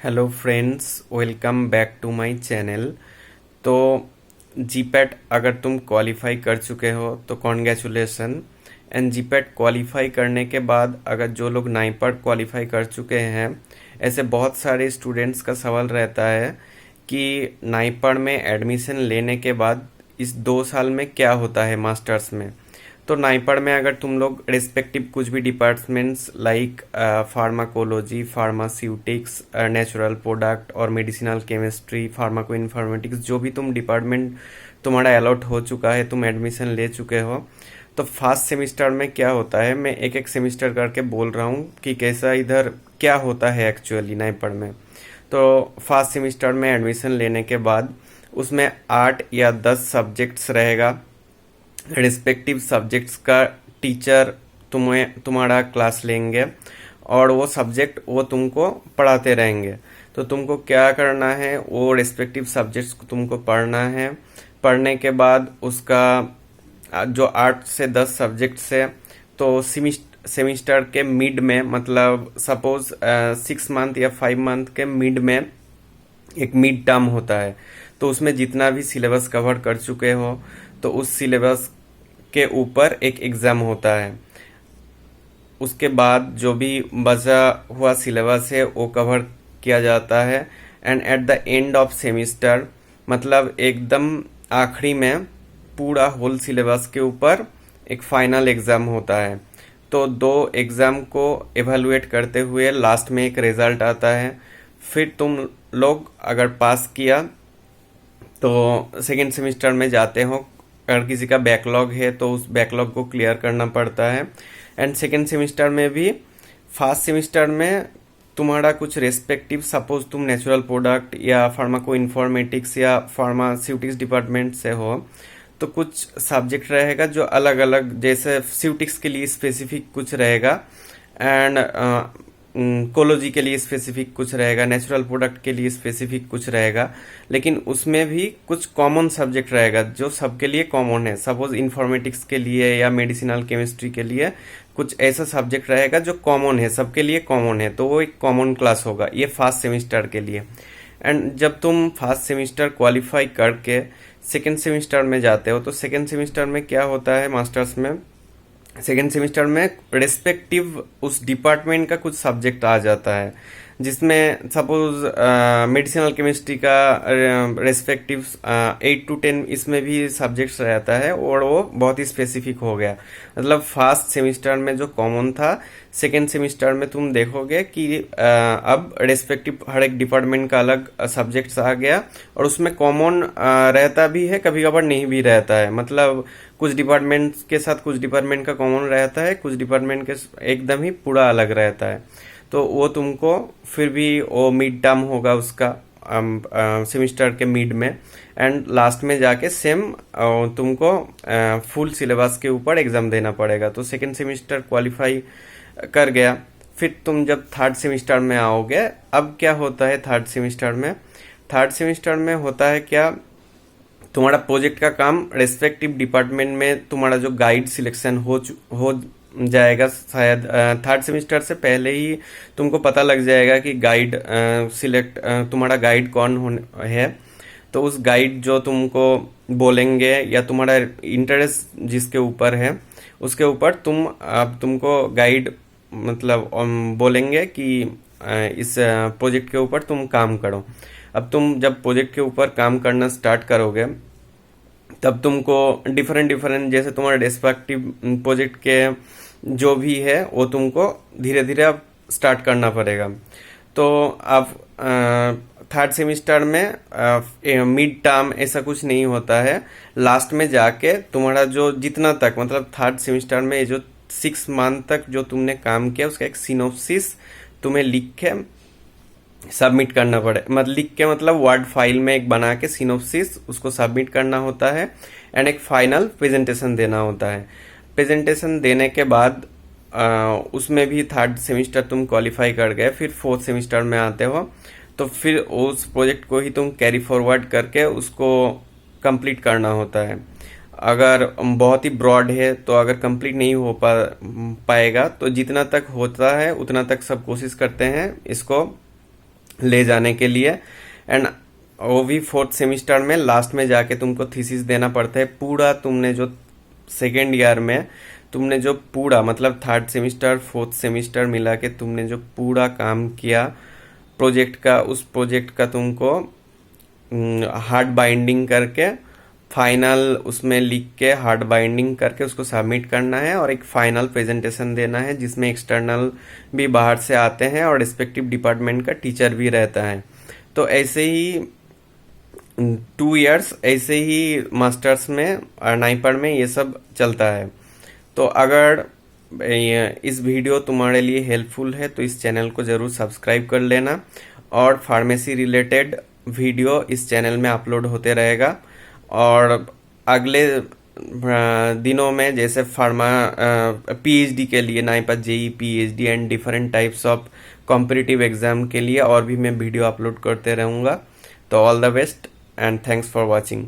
Hello friends, welcome back to my channel. तो GPAT अगर तुम क्वालिफाई कर चुके हो तो कॉन्ग्रेचुलेसन। एंड जीपैट क्वालिफाई करने के बाद अगर जो लोग नाइपर क्वालिफाई कर चुके हैं, ऐसे बहुत सारे स्टूडेंट्स का सवाल रहता है कि नाइपर में एडमिशन लेने के बाद इस 2 साल में क्या होता है मास्टर्स में। तो नाइपर में अगर तुम लोग रिस्पेक्टिव कुछ भी departments like pharmacology, pharmaceutics, natural product और मेडिसिनल केमिस्ट्री, फार्माको इन्फॉर्मेटिक्स, जो भी तुम डिपार्टमेंट तुम्हारा अलॉट हो चुका है, तुम एडमिशन ले चुके हो, तो फर्स्ट सेमिस्टर में क्या होता है, मैं एक एक सेमिस्टर करके बोल रहा हूँ कि कैसा इधर क्या होता है एक्चुअली नाइपर में। तो फर्स्ट सेमिस्टर में एडमिशन लेने के बाद उसमें 8 या 10 सब्जेक्ट्स रहेगा। रिस्पेक्टिव सब्जेक्ट्स का टीचर तुम्हारा क्लास लेंगे और वो सब्जेक्ट वो तुमको पढ़ाते रहेंगे। तो तुमको क्या करना है, वो रिस्पेक्टिव सब्जेक्ट्स को तुमको पढ़ना है। पढ़ने के बाद उसका जो 8 से 10 सब्जेक्ट्स है, तो सेमिस्टर के मिड में, मतलब सपोज 6 मंथ या 5 मंथ के मिड में एक मिड टर्म होता है। तो उसमें जितना भी सिलेबस कवर कर चुके हो, तो उस सिलेबस के ऊपर एक एग्ज़ाम होता है। उसके बाद जो भी बचा हुआ सिलेबस है वो कवर किया जाता है। And at the end of semester, मतलब एकदम आखिरी में, पूरा होल सिलेबस के ऊपर एक फाइनल एग्ज़ाम होता है। तो 2 एग्ज़ाम को एवेलुएट करते हुए लास्ट में एक रिज़ल्ट आता है। फिर तुम लोग अगर पास किया तो सेकेंड सेमिस्टर में जाते हो। अगर किसी का बैकलॉग है तो उस बैकलॉग को क्लियर करना पड़ता है। एंड सेकेंड सेमिस्टर में भी, फर्स्ट सेमिस्टर में तुम्हारा कुछ रेस्पेक्टिव, सपोज तुम नेचुरल प्रोडक्ट या फार्माको इन्फॉर्मेटिक्स या फार्मास्यूटिक्स डिपार्टमेंट से हो, तो कुछ सब्जेक्ट रहेगा जो अलग अलग, जैसे स्यूटिक्स के लिए स्पेसिफिक कुछ रहेगा, एंड कोलोजी के लिए स्पेसिफिक कुछ रहेगा, नेचुरल प्रोडक्ट के लिए स्पेसिफिक कुछ रहेगा। लेकिन उसमें भी कुछ कॉमन सब्जेक्ट रहेगा जो सबके लिए कॉमन है। सपोज इन्फॉर्मेटिक्स के लिए या मेडिसिनल केमिस्ट्री के लिए कुछ ऐसा सब्जेक्ट रहेगा जो कॉमन है, सबके लिए कॉमन है, तो वो एक कॉमन क्लास होगा। ये फर्स्ट सेमिस्टर के लिए। एंड जब तुम फर्स्ट सेमिस्टर क्वालिफाई करके सेकेंड सेमिस्टर में जाते हो, तो सेकेंड सेमिस्टर में क्या होता है मास्टर्स में, सेकेंड सेमिस्टर में रिस्पेक्टिव उस डिपार्टमेंट का कुछ सब्जेक्ट आ जाता है, जिसमें सपोज मेडिसिनल केमिस्ट्री का रेस्पेक्टिव 8 to 10 इसमें भी सब्जेक्ट्स रहता है, और वो बहुत ही स्पेसिफिक हो गया। मतलब फर्स्ट सेमिस्टर में जो कॉमन था, सेकेंड सेमिस्टर में तुम देखोगे कि अब रेस्पेक्टिव हर एक डिपार्टमेंट का अलग सब्जेक्ट्स आ गया, और उसमें कॉमन रहता भी है, कभी कभार नहीं भी रहता है। मतलब कुछ डिपार्टमेंट के साथ कुछ डिपार्टमेंट का कॉमन रहता है, कुछ डिपार्टमेंट के एकदम ही पूरा अलग रहता है। तो वो तुमको फिर भी वो मिड टर्म होगा उसका, सेमिस्टर के मिड में, एंड लास्ट में जाके सेम तुमको फुल सिलेबस के ऊपर एग्जाम देना पड़ेगा। तो सेकेंड सेमिस्टर क्वालिफाई कर गया। फिर तुम जब थर्ड सेमिस्टर में आओगे, अब क्या होता है थर्ड सेमिस्टर में, थर्ड सेमिस्टर में होता है क्या, तुम्हारा प्रोजेक्ट का काम रेस्पेक्टिव डिपार्टमेंट में, तुम्हारा जो गाइड सिलेक्शन हो जाएगा शायद थर्ड सेमिस्टर से पहले ही तुमको पता लग जाएगा कि गाइड सिलेक्ट, तुम्हारा गाइड कौन है। तो उस गाइड जो तुमको बोलेंगे, या तुम्हारा इंटरेस्ट जिसके ऊपर है उसके ऊपर अब तुमको गाइड, मतलब बोलेंगे कि इस प्रोजेक्ट के ऊपर तुम काम करो। अब तुम जब प्रोजेक्ट के ऊपर काम करना स्टार्ट करोगे, तब तुमको डिफरेंट डिफरेंट, जैसे तुम्हारे रेस्पेक्टिव प्रोजेक्ट के जो भी है वो तुमको धीरे धीरे अब स्टार्ट करना पड़ेगा। तो अब थर्ड सेमिस्टर में मिड टर्म ऐसा कुछ नहीं होता है। लास्ट में जाके तुम्हारा जो जितना तक, मतलब थर्ड सेमिस्टर में जो 6 मंथ तक जो तुमने काम किया, उसका एक सिनॉप्सिस तुम्हें लिख के सबमिट करना पड़े, मतलब लिख के, मतलब वर्ड फाइल में एक बना के सिनॉप्सिस उसको सबमिट करना होता है। एंड एक फाइनल प्रेजेंटेशन देना होता है। प्रेजेंटेशन देने के बाद उसमें भी थर्ड सेमिस्टर तुम क्वालिफाई कर गए, फिर फोर्थ सेमिस्टर में आते हो, तो फिर उस प्रोजेक्ट को ही तुम कैरी फॉरवर्ड करके उसको कंप्लीट करना होता है। अगर बहुत ही ब्रॉड है तो अगर कंप्लीट नहीं हो पाएगा, तो जितना तक होता है उतना तक सब कोशिश करते हैं इसको ले जाने के लिए। एंड वो भी फोर्थ सेमिस्टर में लास्ट में जाके तुमको थीसिस देना पड़ता है। पूरा तुमने जो सेकेंड ईयर में तुमने जो पूरा मतलब थर्ड सेमिस्टर फोर्थ सेमिस्टर मिला के तुमने जो पूरा काम किया प्रोजेक्ट का, उस प्रोजेक्ट का तुमको हार्ड बाइंडिंग करके फाइनल उसमें लिख के हार्ड बाइंडिंग करके उसको सबमिट करना है और एक फाइनल प्रेजेंटेशन देना है जिसमें एक्सटर्नल भी बाहर से आते हैं और रिस्पेक्टिव डिपार्टमेंट का टीचर भी रहता है। तो ऐसे ही 2 इयर्स ऐसे ही मास्टर्स में और नाइपर में ये सब चलता है। तो अगर इस वीडियो तुम्हारे लिए हेल्पफुल है तो इस चैनल को ज़रूर सब्सक्राइब कर लेना और फार्मेसी रिलेटेड वीडियो इस चैनल में अपलोड होते रहेगा। और अगले दिनों में जैसे फार्मा पीएचडी के लिए NIPER JEE PhD and different types of competitive exam के लिए और भी मैं वीडियो अपलोड करते रहूँगा। तो all the best and thanks for watching.